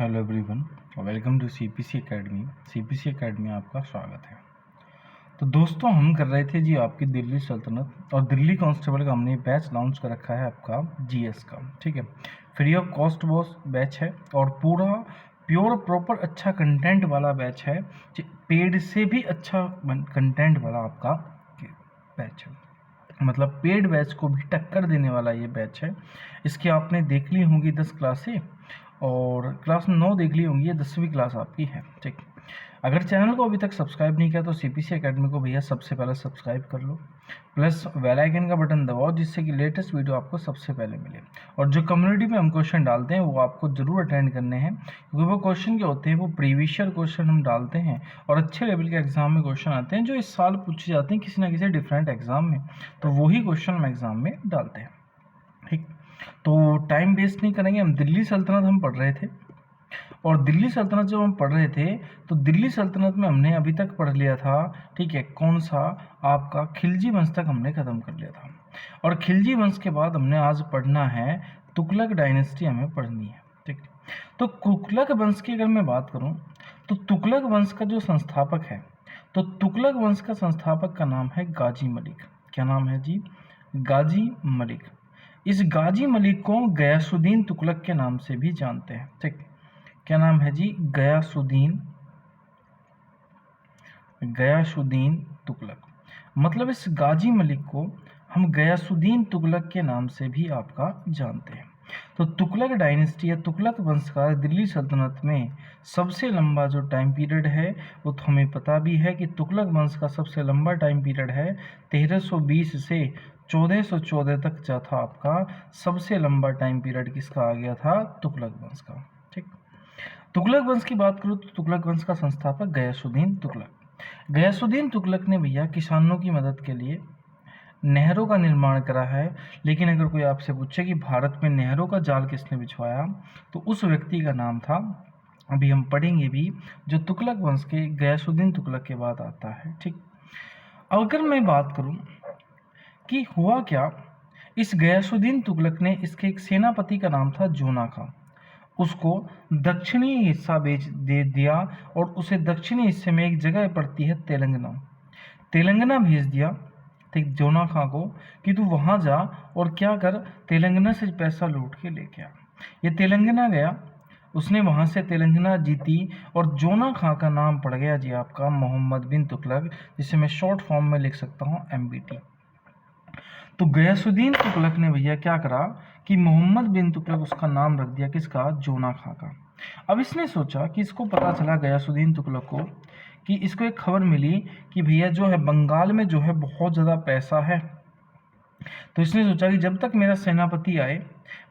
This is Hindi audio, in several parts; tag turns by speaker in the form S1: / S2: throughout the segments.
S1: Hello everyone, welcome to CPC academy. CPC academy आपका स्वागत है। तो दोस्तों, हम कर रहे थे जी आपकी दिल्ली सल्तनत और दिल्ली कांस्टेबल का हमने बैच लॉन्च कर रखा है आपका जीएस का। ठीक है, फ्री ऑफ कॉस्ट वो बैच है और पूरा प्योर प्रॉपर अच्छा कंटेंट वाला बैच है, पेड से भी अच्छा कंटेंट वाला आपका बैच है। मतलब पेड बैच को भी टक्कर देने वाला ये बैच है। इसकी आपने देख ली होंगी 10 क्लासें और क्लास 9 देख ली होंगी, ये 10वीं क्लास आपकी है। ठीक, अगर चैनल को अभी तक सब्सक्राइब नहीं किया तो सीपीसी एकेडमी को भैया सबसे पहले सब्सक्राइब कर लो, प्लस बेल आइकन का बटन दबाओ जिससे कि लेटेस्ट वीडियो आपको सबसे पहले मिले। और जो कम्युनिटी में हम क्वेश्चन डालते हैं वो आपको जरूर अटेंड करने हैं, क्योंकि वो क्वेश्चन क्या होते हैं, वो प्रीवियस ईयर क्वेश्चन हम डालते हैं और अच्छे लेवल के एग्जाम में क्वेश्चन आते हैं जो इस साल पूछे जाते हैं किसी ना किसी डिफरेंट एग्जाम में, तो वही क्वेश्चन हम एग्जाम में डालते हैं। ठीक, तो टाइम वेस्ट नहीं करेंगे। हम दिल्ली सल्तनत हम पढ़ रहे थे और दिल्ली सल्तनत जब हम पढ़ रहे थे तो दिल्ली सल्तनत में हमने अभी तक पढ़ लिया था, ठीक है, कौन सा, आपका खिलजी वंश तक हमने खत्म कर लिया था। और खिलजी वंश के बाद हमने आज पढ़ना है तुगलक डायनेस्टी, हमें पढ़नी है। ठीक, तो तुगलक वंश की अगर मैं बात करूं तो तुगलक वंश का जो संस्थापक है, तो तुगलक वंश का संस्थापक का नाम है गाजी मलिक। क्या नाम है जी? गाजी मलिक। इस गाजी मलिक को गयासुद्दीन तुगलक के नाम से भी जानते हैं। ठीक, क्या नाम है जी? गयासुद्दीन तुगलक। मतलब इस गाजी मलिक को हम गयासुद्दीन तुगलक के नाम से भी आपका जानते हैं। तो तुगलक डायनेस्टी या तुगलक वंश का दिल्ली सल्तनत में सबसे लंबा जो टाइम पीरियड है वो तो हमें पता भी है कि तुगलक वंश का सबसे लंबा टाइम पीरियड है 1320 से 1414 तक जा था आपका। सबसे लंबा टाइम पीरियड किसका आ गया था? तुगलक वंश का। ठीक, तुगलक वंश की बात करूँ तो तुगलक वंश का संस्थापक गयासुद्दीन तुगलक। गयासुद्दीन तुगलक ने भैया किसानों की मदद के लिए नहरों का निर्माण करा है। लेकिन अगर कोई आपसे पूछे कि भारत में नहरों का जाल किसने बिछवाया, तो उस व्यक्ति का नाम था, अभी हम पढ़ेंगे भी, जो तुगलक वंश के गयासुद्दीन तुगलक के बाद आता है। ठीक, अगर मैं बात करूं कि हुआ क्या, इस गयासुद्दीन तुगलक ने, इसके एक सेनापति का नाम था जोना खां, उसको दक्षिणी हिस्सा बेच दे दिया और उसे दक्षिणी हिस्से में एक जगह पड़ती है तेलंगाना भेज दिया। ठीक, जोना खां को कि तू वहां जा और क्या कर, तेलंगाना से पैसा लूट के लेके आ। ये तेलंगाना गया, उसने वहां से तेलंगाना जीती और जोना खां का नाम पड़ गया जी आपका मोहम्मद बिन तुगलक, जिसे मैं शॉर्ट फॉर्म में लिख सकता हूँ MBT। तो गयासुद्दीन तुगलक ने भैया क्या करा कि मोहम्मद बिन तुगलक उसका नाम रख दिया, किसका? जोना खां का। अब इसने सोचा कि इसको पता चला गयासुद्दीन तुगलक को कि इसको एक खबर मिली कि भैया जो है बंगाल में जो है बहुत ज़्यादा पैसा है। तो इसने सोचा कि जब तक मेरा सेनापति आए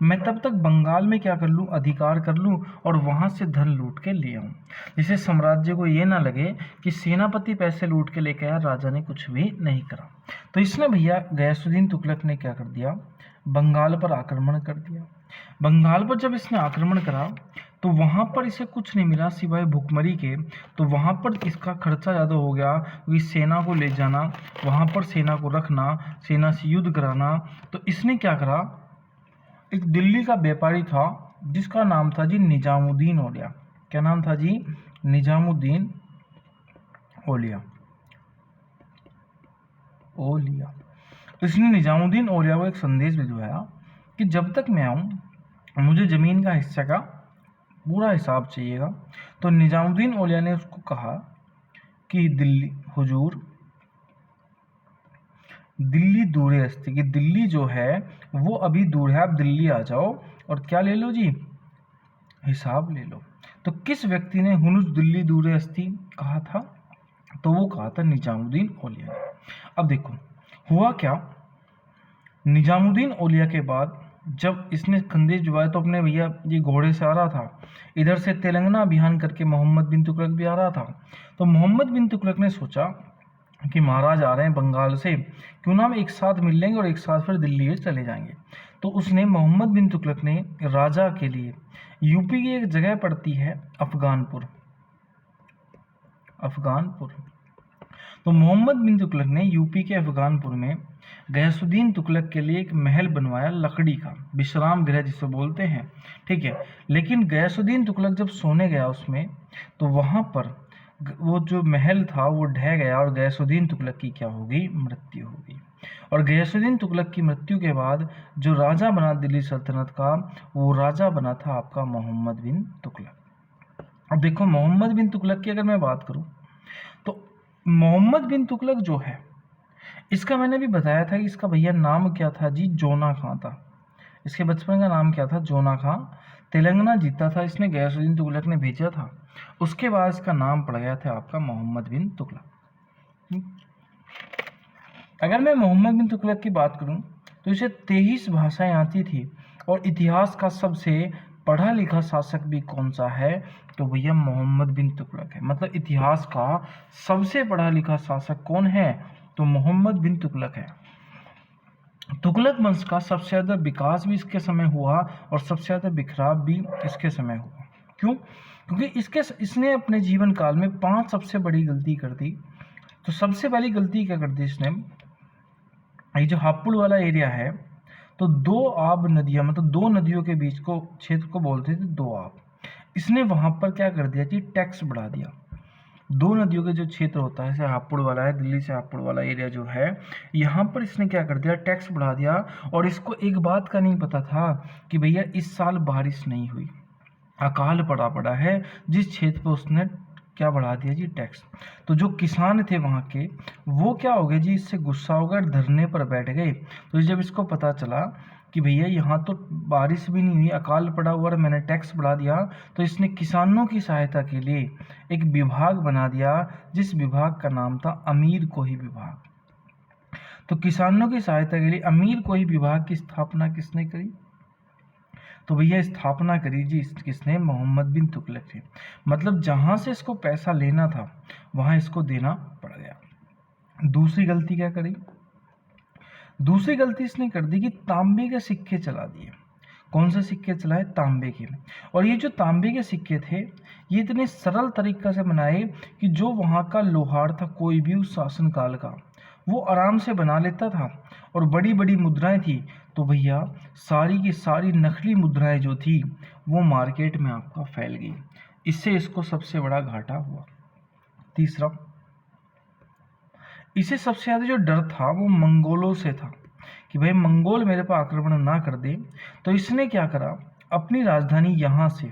S1: मैं तब तक बंगाल में क्या कर लूँ, अधिकार कर लूँ और वहाँ से धन लूट के ले आऊँ, जिससे साम्राज्य को ये ना लगे कि सेनापति पैसे लूट के लेके आया, राजा ने कुछ भी नहीं करा। तो इसने भैया गयासुद्दीन तुगलक ने क्या कर दिया, बंगाल पर आक्रमण कर दिया। बंगाल पर जब इसने आक्रमण करा तो वहाँ पर इसे कुछ नहीं मिला सिवाय भुखमरी के। तो वहाँ पर इसका खर्चा ज़्यादा हो गया, क्योंकि सेना को ले जाना, वहाँ पर सेना को रखना, सेना से युद्ध कराना। तो इसने क्या करा, एक दिल्ली का व्यापारी था जिसका नाम था जी निजामुद्दीन औलिया। क्या नाम था जी? निजामुद्दीन औलिया। तो इसने निजामुद्दीन औलिया को एक संदेश भिजवाया कि जब तक मैं आऊँ मुझे ज़मीन का हिस्सा का पूरा हिसाब चाहिएगा। तो निजामुद्दीन औलिया ने उसको कहा कि दिल्ली दूर है, कि दिल्ली जो है वो अभी दूर है, आप दिल्ली आ जाओ और क्या ले लो जी, हिसाब ले लो। तो किस व्यक्ति ने हुनुस दिल्ली दूर अस्ती कहा था? तो वो कहा था निजामुद्दीन औलिया ने। अब देखो हुआ क्या, निजामुद्दीन औलिया के बाद जब इसने संदेश भिजवाया तो अपने भैया ये घोड़े से आ रहा था, इधर से तेलंगाना अभियान करके मोहम्मद बिन तुगलक भी आ रहा था। तो मोहम्मद बिन तुगलक ने सोचा कि महाराज आ रहे हैं बंगाल से, क्यों ना हम एक साथ मिल लेंगे और एक साथ फिर दिल्ली चले जाएंगे। तो उसने, मोहम्मद बिन तुगलक ने राजा के लिए, यूपी की एक जगह पड़ती है अफगानपुर। तो मोहम्मद बिन तुगलक ने यूपी के अफगानपुर में गयासुद्दीन तुगलक के लिए एक महल बनवाया लकड़ी का, विश्राम गृह जिसे बोलते हैं, ठीक है। लेकिन गयासुद्दीन तुगलक जब सोने गया उसमें, तो वहां पर वो जो महल था वो ढह गया और गयासुद्दीन तुगलक की क्या हो गई, मृत्यु हो गई। और गयासुद्दीन तुगलक की मृत्यु के बाद जो राजा बना दिल्ली सल्तनत का, वो राजा बना था आपका मोहम्मद बिन तुगलक। अब देखो मोहम्मद बिन तुगलक की अगर मैं बात करूं, तो मोहम्मद बिन तुगलक जो है, इसका मैंने भी बताया था कि इसका भैया नाम क्या था जी, जोना खां था। इसके बचपन का नाम क्या था, जोना खां। तेलंगाना जीता था इसने, गयासुद्दीन तुगलक ने भेजा था। उसके बाद इसका नाम पड़ गया था आपका मोहम्मद बिन तुगलक। अगर मैं मोहम्मद बिन तुगलक की बात करूं, तो इसे 23 भाषाएं आती थी। और इतिहास का सबसे पढ़ा लिखा शासक भी कौन सा है, तो भैया मोहम्मद बिन तुगलक है। मतलब इतिहास का सबसे पढ़ा लिखा शासक कौन है, तो मोहम्मद बिन तुगलक है। तुगलक वंश का सबसे ज़्यादा विकास भी इसके समय हुआ और सबसे ज़्यादा बिखराव भी इसके समय हुआ। क्यों? क्योंकि इसने अपने जीवन काल में 5 सबसे बड़ी गलती कर दी। तो सबसे पहली गलती क्या कर दी इसने, ये जो हापुड़ वाला एरिया है, तो 2 आब नदियाँ, मतलब 2 नदियों के बीच को क्षेत्र को बोलते थे 2 आब। इसने वहाँ पर क्या कर दिया कि टैक्स बढ़ा दिया। 2 नदियों के जो क्षेत्र होता है, जैसे हापुड़ वाला है, दिल्ली से हापुड़ वाला एरिया जो है, यहाँ पर इसने क्या कर दिया, टैक्स बढ़ा दिया। और इसको एक बात का नहीं पता था कि भैया इस साल बारिश नहीं हुई, अकाल पड़ा है, जिस क्षेत्र पर उसने क्या बढ़ा दिया जी, टैक्स। तो जो किसान थे वहाँ के, वो क्या हो गए जी, इससे गुस्सा हो गए, धरने पर बैठ गए। तो जब इसको पता चला कि भैया यहाँ तो बारिश भी नहीं हुई, अकाल पड़ा हुआ और मैंने टैक्स बढ़ा दिया, तो इसने किसानों की सहायता के लिए एक विभाग बना दिया, जिस विभाग का नाम था अमीर कोही विभाग। तो किसानों की सहायता के लिए अमीर कोही विभाग की स्थापना किसने करी, तो भैया स्थापना करी जी किसने, मोहम्मद बिन तुगलक ने। मतलब जहां से इसको पैसा लेना था वहां इसको देना पड़ गया। दूसरी गलती क्या करी, दूसरी गलती इसने कर दी कि तांबे के सिक्के चला दिए। कौन से सिक्के चलाए, तांबे के। और ये जो तांबे के सिक्के थे, ये इतने सरल तरीका से बनाए कि जो वहाँ का लोहार था, कोई भी उस शासनकाल का, वो आराम से बना लेता था। और बड़ी बड़ी मुद्राएं थी, तो भैया सारी की सारी नकली मुद्राएं जो थी वो मार्केट में आपका फैल गई। इससे इसको सबसे बड़ा घाटा हुआ। तीसरा, इसे सबसे ज़्यादा जो डर था वो मंगोलों से था कि भाई मंगोल मेरे पर आक्रमण ना कर दे। तो इसने क्या करा, अपनी राजधानी यहाँ से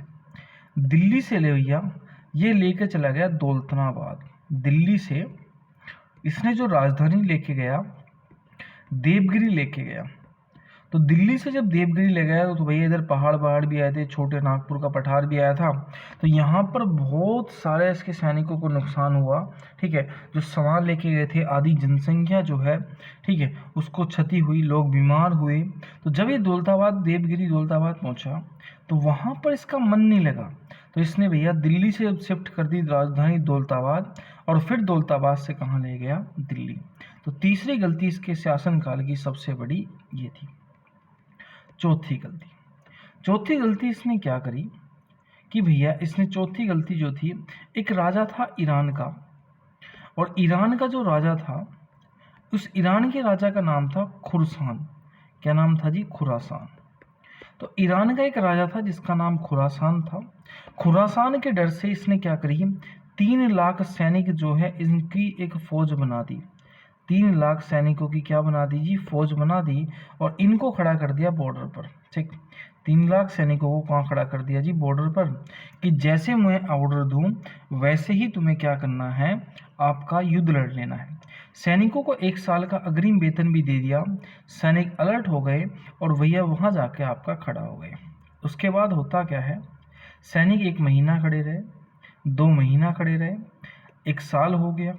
S1: दिल्ली से ले भैया, ये लेके चला गया दौलताबाद। दिल्ली से इसने जो राजधानी लेके गया, देवगिरी लेके गया। तो दिल्ली से जब देवगिरी ले गया, तो भैया इधर पहाड़ भी आए थे, छोटे नागपुर का पठार भी आया था। तो यहाँ पर बहुत सारे इसके सैनिकों को नुकसान हुआ, ठीक है। जो सामान लेके गए थे, आधी जनसंख्या जो है, ठीक है, उसको क्षति हुई, लोग बीमार हुए। तो जब ये दौलताबाद, देवगिरी दौलताबाद पहुँचा, तो वहाँ पर इसका मन नहीं लगा। तो इसने भैया दिल्ली से शिफ्ट कर दी राजधानी दौलताबाद, और फिर दौलताबाद से कहाँ ले गया, दिल्ली। तो तीसरी गलती इसके शासनकाल की सबसे बड़ी ये थी। चौथी गलती इसने क्या करी कि भैया इसने चौथी गलती जो थी, एक राजा था ईरान का, और ईरान का जो राजा था, उस ईरान के राजा का नाम था खुरासान। क्या नाम था जी, खुरासान। तो ईरान का एक राजा था जिसका नाम खुरासान था। खुरासान के डर से इसने क्या करी, 3 लाख सैनिक जो है इनकी एक फौज बना दी। 3 लाख सैनिकों की क्या बना दी जी, फौज बना दी, और इनको खड़ा कर दिया बॉर्डर पर। ठीक, 3 लाख सैनिकों को कहाँ खड़ा कर दिया जी, बॉर्डर पर, कि जैसे मैं ऑर्डर दूं वैसे ही तुम्हें क्या करना है, आपका युद्ध लड़ लेना है। सैनिकों को 1 साल का अग्रिम वेतन भी दे दिया। सैनिक अलर्ट हो गए और भैया वहाँ जाके आपका खड़ा हो गए। उसके बाद होता क्या है, सैनिक 1 महीना खड़े रहे, 2 महीना खड़े रहे, 1 साल हो गया,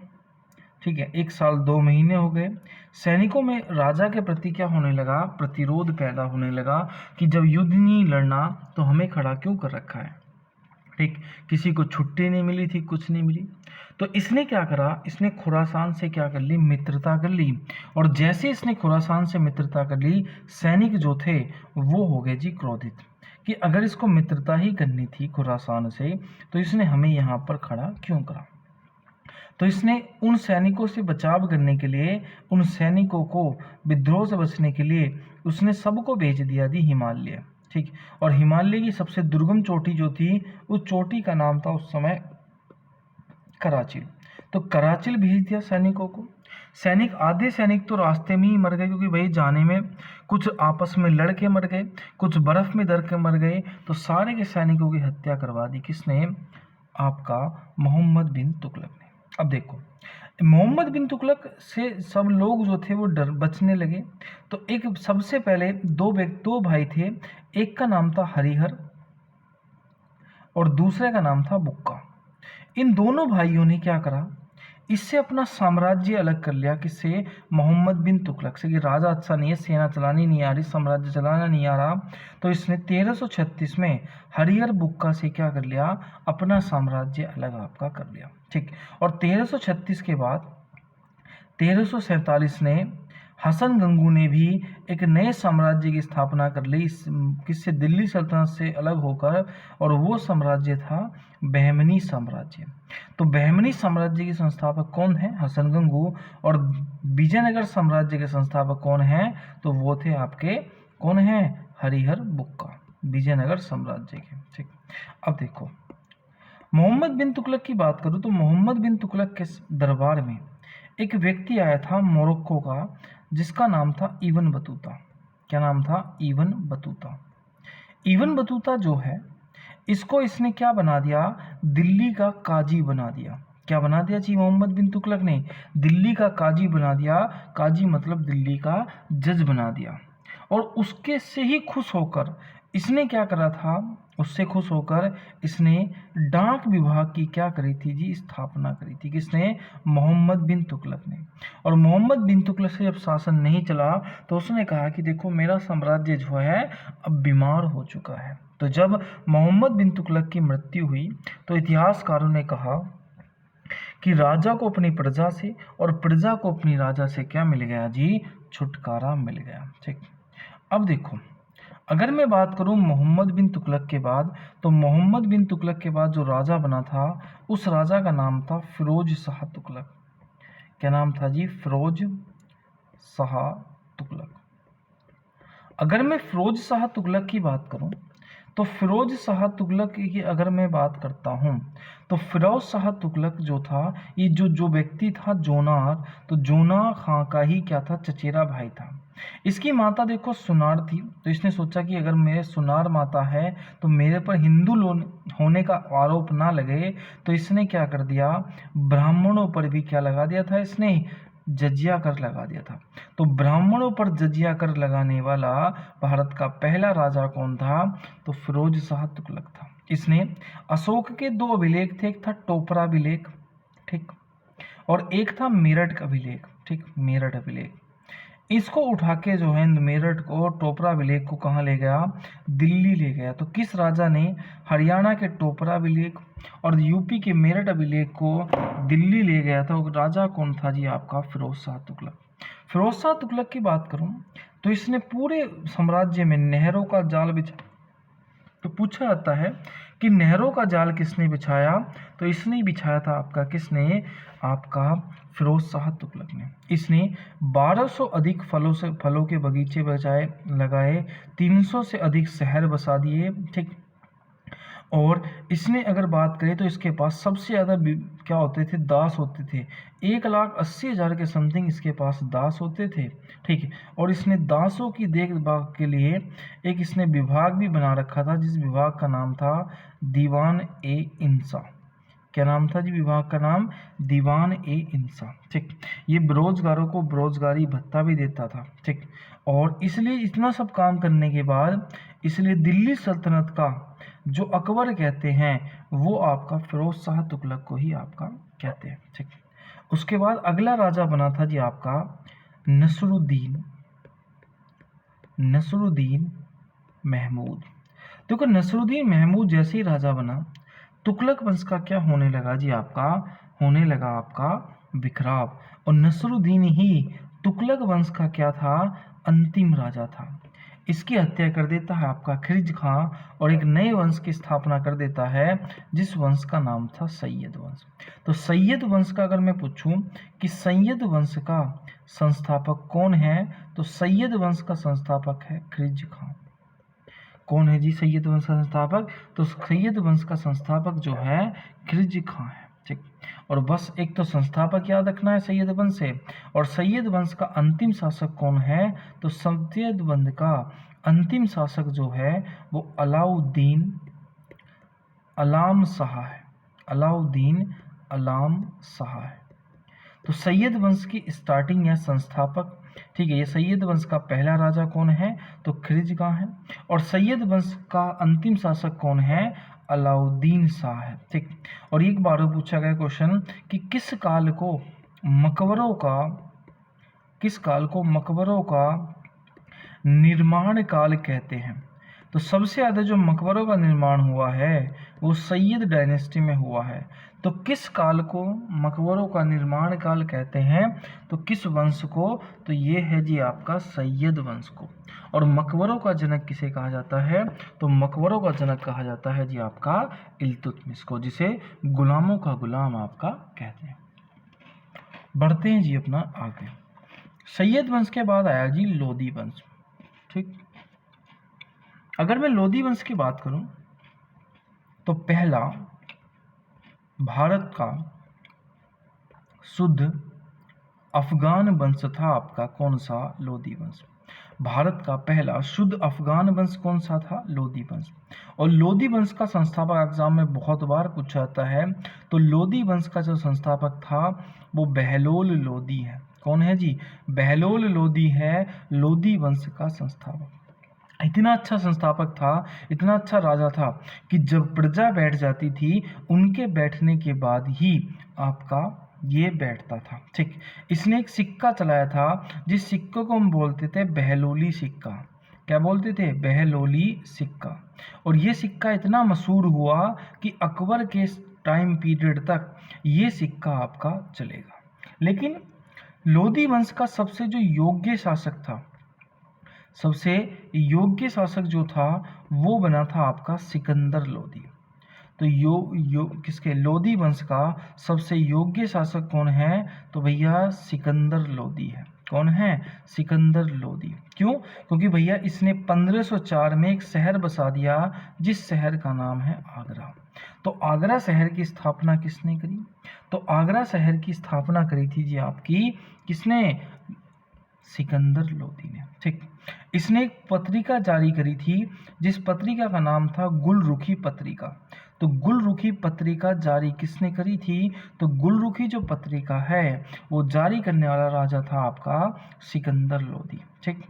S1: ठीक है, 1 साल 2 महीने हो गए। सैनिकों में राजा के प्रति क्या होने लगा, प्रतिरोध पैदा होने लगा कि जब युद्ध नहीं लड़ना तो हमें खड़ा क्यों कर रखा है। ठीक, किसी को छुट्टी नहीं मिली थी, कुछ नहीं मिली। तो इसने क्या करा, इसने खुरासान से क्या कर ली, मित्रता कर ली। और जैसे इसने खुरासान से मित्रता कर ली, सैनिक जो थे वो हो गए जी क्रोधित कि अगर इसको मित्रता ही करनी थी खुरासान से, तो इसने हमें यहाँ पर खड़ा क्यों करा। तो इसने उन सैनिकों से बचाव करने के लिए, उन सैनिकों को विद्रोह से बचने के लिए उसने सबको भेज दिया थी हिमालय। ठीक, और हिमालय की सबसे दुर्गम चोटी जो थी, उस चोटी का नाम था उस समय कराचिल। तो कराचिल भेज दिया सैनिकों को। सैनिक, आधे सैनिक तो रास्ते में ही मर गए, क्योंकि भाई जाने में कुछ आपस में लड़ के मर गए, कुछ बर्फ में दर के मर गए। तो सारे के सैनिकों की हत्या करवा दी किसने? आपका मोहम्मद बिन तुगलक ने। अब देखो, मोहम्मद बिन तुगलक से सब लोग जो थे वो डर बचने लगे। तो एक सबसे पहले दो भाई थे, एक का नाम था हरिहर और दूसरे का नाम था बुक्का। इन दोनों भाइयों ने क्या करा, इससे अपना साम्राज्य अलग कर लिया। किससे? मोहम्मद बिन तुगलक से। कि राजा अच्छा नहीं है, सेना चलानी नहीं आ रही, साम्राज्य चलाना नहीं आ रहा, तो इसने 1336 में हरिहर बुक्का से क्या कर लिया, अपना साम्राज्य अलग आपका कर लिया। ठीक, और 1336 के बाद 1347 ने हसन गंगू ने भी एक नए साम्राज्य की स्थापना कर ली, किससे? दिल्ली सल्तनत से अलग होकर, और वो साम्राज्य था बहमनी साम्राज्य। तो बहमनी साम्राज्य के संस्थापक कौन है? हसन गंगू। और विजयनगर साम्राज्य के संस्थापक कौन है? तो वो थे आपके, कौन है? हरिहर बुक्का, विजयनगर साम्राज्य के। ठीक, अब देखो, मोहम्मद बिन तुगलक की बात करूँ तो मोहम्मद बिन तुगलक के दरबार में एक व्यक्ति आया था मोरक्को का, जिसका नाम था इब्न बतूता। क्या नाम था? Ibn Battuta. इब्न बतूता जो है, इसको इसने क्या बना दिया? दिल्ली का काजी बना दिया। क्या बना दिया जी मोहम्मद बिन तुगलक ने? दिल्ली का काजी बना दिया। काजी मतलब दिल्ली का जज बना दिया। और उसके से ही खुश होकर इसने क्या करा था? उससे खुश होकर इसने डाक विभाग की क्या करी थी जी? स्थापना करी थी। किसने? मोहम्मद बिन तुगलक ने। और मोहम्मद बिन तुगलक से जब शासन नहीं चला तो उसने कहा कि देखो, मेरा साम्राज्य जो है अब बीमार हो चुका है। तो जब मोहम्मद बिन तुगलक की मृत्यु हुई तो इतिहासकारों ने कहा कि राजा को अपनी प्रजा से और प्रजा को अपनी राजा से क्या मिल गया जी? छुटकारा मिल गया। ठीक, अब देखो, अगर मैं बात करूं मोहम्मद बिन तुगलक के बाद, तो मोहम्मद बिन तुगलक के बाद जो राजा बना था, उस राजा का नाम था फिरोज शाह तुगलक। क्या नाम था जी? फिरोज शाह तुगलक। अगर मैं फिरोज शाह तुगलक की बात करूं तो फिरोज शाह तुगलक की अगर मैं बात करता हूं तो फिरोज शाह तुगलक जो था, ये जो व्यक्ति था जोनार, तो जोना खां का ही क्या था? चचेरा भाई था। इसकी माता देखो सुनार थी, तो इसने सोचा कि अगर मेरे सुनार माता है तो मेरे पर हिंदू होने का आरोप ना लगे, तो इसने क्या कर दिया? ब्राह्मणों पर भी क्या लगा दिया था? इसने जजिया कर लगा दिया था। तो ब्राह्मणों पर जजिया कर लगाने वाला भारत का पहला राजा कौन था? तो फिरोज शाह तुगलक था। इसने अशोक के दो अभिलेख थे, एक था टोपरा अभिलेख, ठीक, और एक था मेरठ अभिलेख। ठीक, मेरठ अभिलेख। इसको उठा के जो है मेरठ को, टोपरा अभिलेख को कहाँ ले गया? दिल्ली ले गया। तो किस राजा ने हरियाणा के टोपरा अभिलेख और यूपी के मेरठ अभिलेख को दिल्ली ले गया था? राजा कौन था जी? आपका फिरोज शाह तुगलक। फिरोज शाह तुगलक की बात करूं तो इसने पूरे साम्राज्य में नहरों का जाल बिछा, तो पूछा जाता है कि नहरों का जाल किसने बिछाया? तो इसने ही बिछाया था। आपका किसने? आपका फिरोज शाह तुगलक ने। इसने 1200 अधिक फलों के बगीचे बचाए लगाए, 300 से अधिक शहर बसा दिए। ठीक, और इसने अगर बात करें तो इसके पास सबसे ज़्यादा क्या होते थे? दास होते थे। 1,80,000 के समथिंग इसके पास दास होते थे। ठीक है, और इसने दासों की देखभाल के लिए एक इसने विभाग भी बना रखा था, जिस विभाग का नाम था दीवान ए इंसा। क्या नाम था जी विभाग का नाम? दीवान ए इंसा। ठीक, ये बेरोजगारों को बेरोजगारी भत्ता भी देता था। ठीक, और इसलिए इतना सब काम करने के बाद इसलिए दिल्ली सल्तनत का जो अकबर कहते हैं वो आपका फिरोज शाह तुगलक को ही आपका कहते हैं। ठीक, उसके बाद अगला राजा बना था जी आपका नसरुद्दीन महमूद। देखो, नसरुद्दीन महमूद जैसे ही राजा बना, तुगलक वंश का क्या होने लगा जी? आपका होने लगा आपका बिखराव। और नसरुद्दीन ही तुगलक वंश का क्या था? अंतिम राजा था। इसकी हत्या कर देता है आपका खिलजी खां और एक नए वंश की स्थापना कर देता है जिस वंश का नाम था सैयद वंश। तो सैयद वंश का अगर मैं पूछूं कि सैयद वंश का संस्थापक कौन है, तो सैयद वंश का संस्थापक है खिलजी खां। कौन है जी सैयद वंश का संस्थापक? तो सैयद वंश का संस्थापक जो है खिलजी खां है। ठीक, और बस एक तो संस्थापक याद रखना है सैयद वंश से। और सैयद वंश का अंतिम शासक कौन है? तो सैयद वंश का अंतिम शासक जो है वो अलाउद्दीन अलाम शाह है। अलाउद्दीन अलाम शाह है। तो सैयद वंश की स्टार्टिंग या संस्थापक, ठीक है, ये सैयद वंश का पहला राजा कौन है? तो खिलजी खां है। और सैयद वंश का अंतिम शासक कौन है? अलाउद्दीन शाह है। ठीक, और एक बार पूछा गया क्वेश्चन कि किस काल को मकबरों का निर्माण काल कहते हैं? तो सबसे ज़्यादा जो मकबरों का निर्माण हुआ है वो सैयद डायनेस्टी में हुआ है। तो किस काल को मकबरों का निर्माण काल कहते हैं? तो किस वंश को? तो ये है जी आपका सैयद वंश को। और मकबरों का जनक किसे कहा जाता है? तो मकबरों का जनक कहा जाता है जी आपका इल्तुतमिश को, जिसे गुलामों का गुलाम आपका कहते हैं। बढ़ते हैं जी अपना आगे। सैयद वंश के बाद आया जी लोदी वंश। ठीक, अगर मैं लोदी वंश की बात करूं तो पहला भारत का शुद्ध अफगान वंश था आपका कौन सा? लोदी वंश। भारत का पहला शुद्ध अफगान वंश कौन सा था? लोदी वंश। और लोदी वंश का संस्थापक एग्जाम में बहुत बार पूछा जाता है। तो लोदी वंश का जो संस्थापक था वो बहलोल लोदी है। कौन है जी? बहलोल लोदी है लोदी वंश का संस्थापक। इतना अच्छा संस्थापक था, इतना अच्छा राजा था कि जब प्रजा बैठ जाती थी उनके बैठने के बाद ही आपका ये बैठता था। ठीक, इसने एक सिक्का चलाया था जिस सिक्के को हम बोलते थे बहलोली सिक्का। क्या बोलते थे? बहलोली सिक्का। और ये सिक्का इतना मशहूर हुआ कि अकबर के टाइम पीरियड तक ये सिक्का आपका चलेगा। लेकिन लोदी वंश का सबसे जो योग्य शासक था, सबसे योग्य शासक जो था वो बना था आपका सिकंदर लोदी। तो किसके? लोदी वंश का सबसे योग्य शासक कौन है? तो भैया सिकंदर लोदी है। कौन है? सिकंदर लोदी। क्यों? क्योंकि भैया इसने 1504 में एक शहर बसा दिया जिस शहर का नाम है आगरा। तो आगरा शहर की स्थापना किसने करी? तो आगरा शहर की स्थापना करी थी जी आपकी किसने? सिकंदर लोदी ने। ठीक, इसने एक पत्रिका जारी करी थी जिस पत्रिका का नाम था गुलरुखी पत्रिका। तो गुलरुखी पत्रिका जारी किसने करी थी? तो गुलरुखी जो पत्रिका है वो जारी करने वाला राजा था आपका सिकंदर लोदी। ठीक,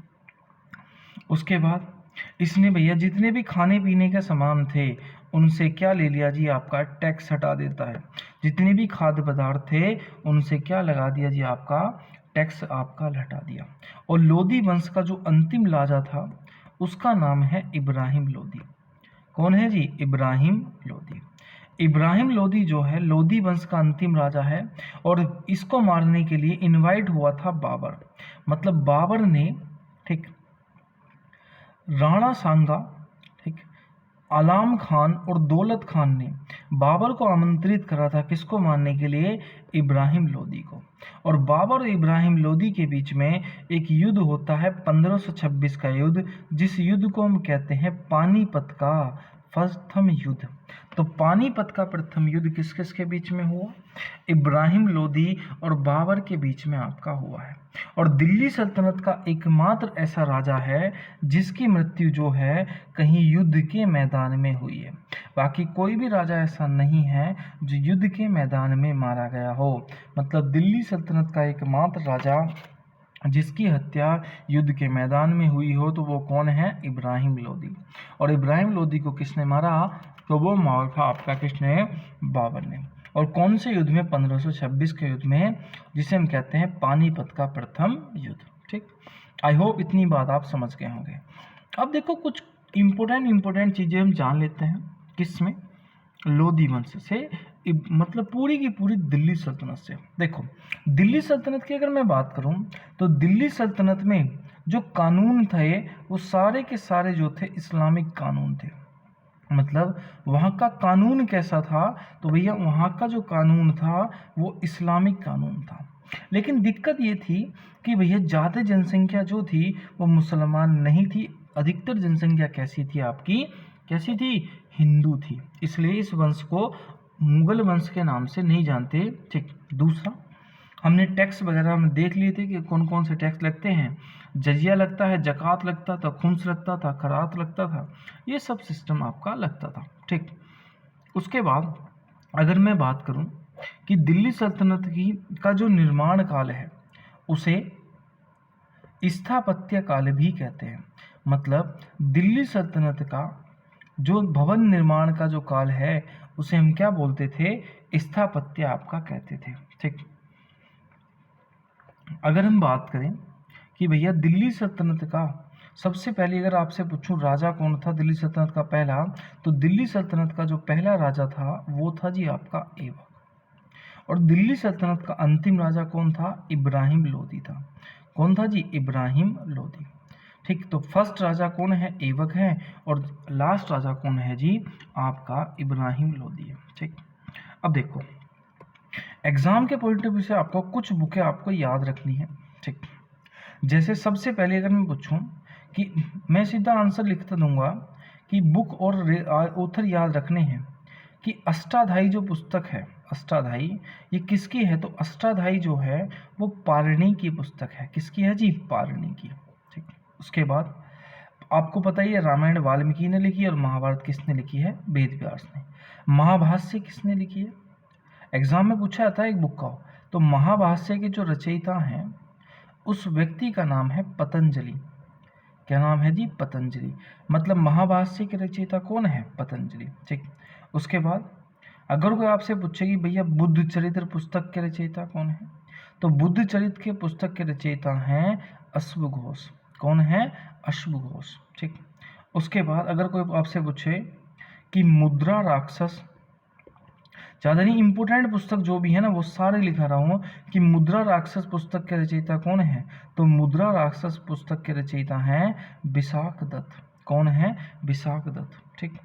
S1: उसके बाद इसने भैया जितने भी खाने पीने के सामान थे उनसे क्या ले लिया जी? आपका टैक्स हटा देता है। जितने भी खाद्य पदार्थ थे उनसे क्या लगा दिया जी? आपका टैक्स आपका हटा दिया। और लोदी वंश का जो अंतिम राजा था उसका नाम है इब्राहिम लोदी। कौन है जी? इब्राहिम लोदी। इब्राहिम लोदी जो है लोदी वंश का अंतिम राजा है और इसको मारने के लिए इनवाइट हुआ था बाबर। मतलब बाबर ने, ठीक, राणा सांगा, ठीक, आलाम खान और दौलत खान ने बाबर को आमंत्रित करा था किसको मारने के लिए? इब्राहिम लोदी को। और बाबर और इब्राहिम लोदी के बीच में एक युद्ध होता है 1526 का युद्ध, जिस युद्ध को हम कहते हैं पानीपत का प्रथम युद्ध। तो पानीपत का प्रथम युद्ध किस किस के बीच में हुआ? इब्राहिम लोदी और बाबर के बीच में आपका हुआ है। और दिल्ली सल्तनत का एकमात्र ऐसा राजा है जिसकी मृत्यु जो है कहीं युद्ध के मैदान में हुई है। बाकी कोई भी राजा ऐसा नहीं है जो युद्ध के मैदान में मारा गया हो। मतलब दिल्ली सल्तनत का एकमात्र राजा जिसकी हत्या युद्ध के मैदान में हुई हो तो वो कौन है? इब्राहिम लोदी। और इब्राहिम लोदी को किसने मारा? तो वो मारा था आपका किसने? बाबर ने। और कौन से युद्ध में? 1526 के युद्ध में, जिसे हम कहते हैं पानीपत का प्रथम युद्ध। ठीक, आई होप इतनी बात आप समझ गए होंगे। अब देखो कुछ इम्पोर्टेंट चीज़ें हम जान लेते हैं किसमें? लोदी वंश से, मतलब पूरी की पूरी दिल्ली सल्तनत से। देखो दिल्ली सल्तनत की अगर मैं बात करूं तो दिल्ली सल्तनत में जो कानून थे वो सारे के सारे जो थे इस्लामिक कानून थे। मतलब वहाँ का कानून कैसा था, तो भैया वहाँ का जो कानून था वो इस्लामिक कानून था। लेकिन दिक्कत ये थी कि भैया ज़्यादा जनसंख्या जो थी वो मुसलमान नहीं थी, अधिकतर जनसंख्या कैसी थी आपकी, कैसी थी, हिंदू थी। इसलिए इस वंश को मुगल वंश के नाम से नहीं जानते। ठीक, दूसरा हमने टैक्स वगैरह में देख लिए थे कि कौन कौन से टैक्स लगते हैं। जजिया लगता है, जक़ात लगता था, खुम्स लगता था, खरात लगता था, ये सब सिस्टम आपका लगता था। ठीक, उसके बाद अगर मैं बात करूं कि दिल्ली सल्तनत की का जो निर्माण काल है उसे स्थापत्य काल भी कहते हैं। मतलब दिल्ली सल्तनत का जो भवन निर्माण का जो काल है उसे हम क्या बोलते थे, स्थापत्य आपका कहते थे। ठीक, अगर हम बात करें कि भैया दिल्ली सल्तनत का सबसे पहले अगर आपसे पूछूं राजा कौन था दिल्ली सल्तनत का पहला, तो दिल्ली सल्तनत का जो पहला राजा था वो था जी आपका ऐबक। और दिल्ली सल्तनत का अंतिम राजा कौन था, इब्राहिम लोदी था। कौन था जी, इब्राहिम लोदी। ठीक, तो फर्स्ट राजा कौन है, ऐबक है, और लास्ट राजा कौन है जी, आपका इब्राहिम लोदी है। ठीक, अब देखो एग्जाम के पॉइंट ऑफ व्यू से आपको कुछ बुकें आपको याद रखनी है। ठीक, जैसे सबसे पहले अगर मैं पूछूं कि मैं सीधा आंसर लिखता दूंगा कि बुक और ऑथर याद रखने हैं कि अष्टाध्यायी जो पुस्तक है, अष्टाध्यायी ये किसकी है, तो अष्टाध्यायी जो है वो पारणी की पुस्तक है। किसकी है जी, पारणी की। ठीक, उसके बाद आपको पता ही है रामायण वाल्मीकि ने लिखी और महाभारत किसने लिखी है, वेद व्यास ने। महाभाष्य किसने लिखी है, एग्जाम में पूछा जाता है एक बुक का, तो महाभाष्य के जो रचयिता हैं उस व्यक्ति का नाम है पतंजलि। क्या नाम है जी, पतंजलि। मतलब महाभाष्य के रचयिता कौन है, पतंजलि। ठीक, उसके बाद अगर कोई आपसे पूछे कि भैया बुद्ध चरित्र पुस्तक के रचयिता कौन है, तो बुद्ध चरित्र के पुस्तक के रचयिता हैं अश्वघोष। कौन है, अश्वघोष। ठीक, उसके बाद अगर कोई आपसे पूछे कि मुद्रा राक्षस, ज़्यादा नहीं, इंपोर्टेंट पुस्तक जो भी है ना वो सारे लिखा रहा हूँ कि मुद्रा राक्षस पुस्तक के रचयिता कौन है, तो मुद्रा राक्षस पुस्तक के रचयिता हैं विशाख दत्त। कौन है, विशाख दत्त। ठीक,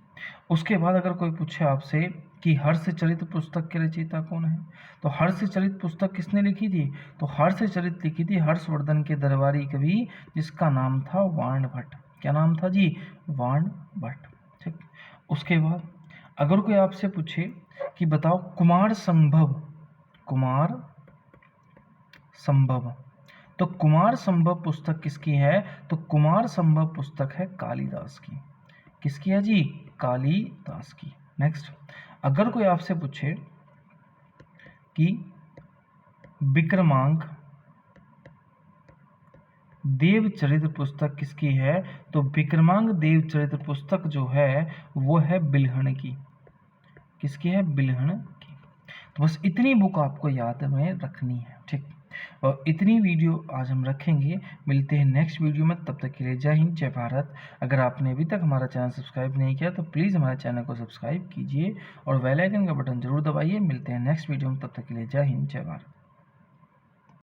S1: उसके बाद अगर कोई पूछे आपसे कि हर्षचरित पुस्तक के रचयिता कौन है, तो हर्षचरित पुस्तक किसने लिखी थी, तो हर्षचरित लिखी थी हर्षवर्धन के दरबारी कवि जिसका नाम था वाण भट्ट। क्या नाम था जी, वाण भट्ट। ठीक, उसके बाद अगर कोई आपसे पूछे कि बताओ कुमार संभव, कुमार संभव, तो कुमार संभव पुस्तक किसकी है, तो कुमार संभव पुस्तक है कालिदास की। किसकी है जी, कालिदास की। नेक्स्ट, अगर कोई आपसे पूछे कि विक्रमांक देवचरित्र पुस्तक किसकी है, तो विक्रमांक देवचरित्र पुस्तक जो है वो है बिल्हण की। किसकी है, बिल्हण की। तो बस इतनी बुक आपको याद में रखनी है। ठीक, और इतनी वीडियो आज हम रखेंगे। मिलते हैं नेक्स्ट वीडियो में, तब तक के लिए जय हिंद, जय भारत। अगर आपने अभी तक हमारा चैनल सब्सक्राइब नहीं किया तो प्लीज़ हमारे चैनल को सब्सक्राइब कीजिए और बेल आइकन का बटन जरूर दबाइए। मिलते हैं नेक्स्ट वीडियो में, तब तक के लिए जय हिंद, जय भारत।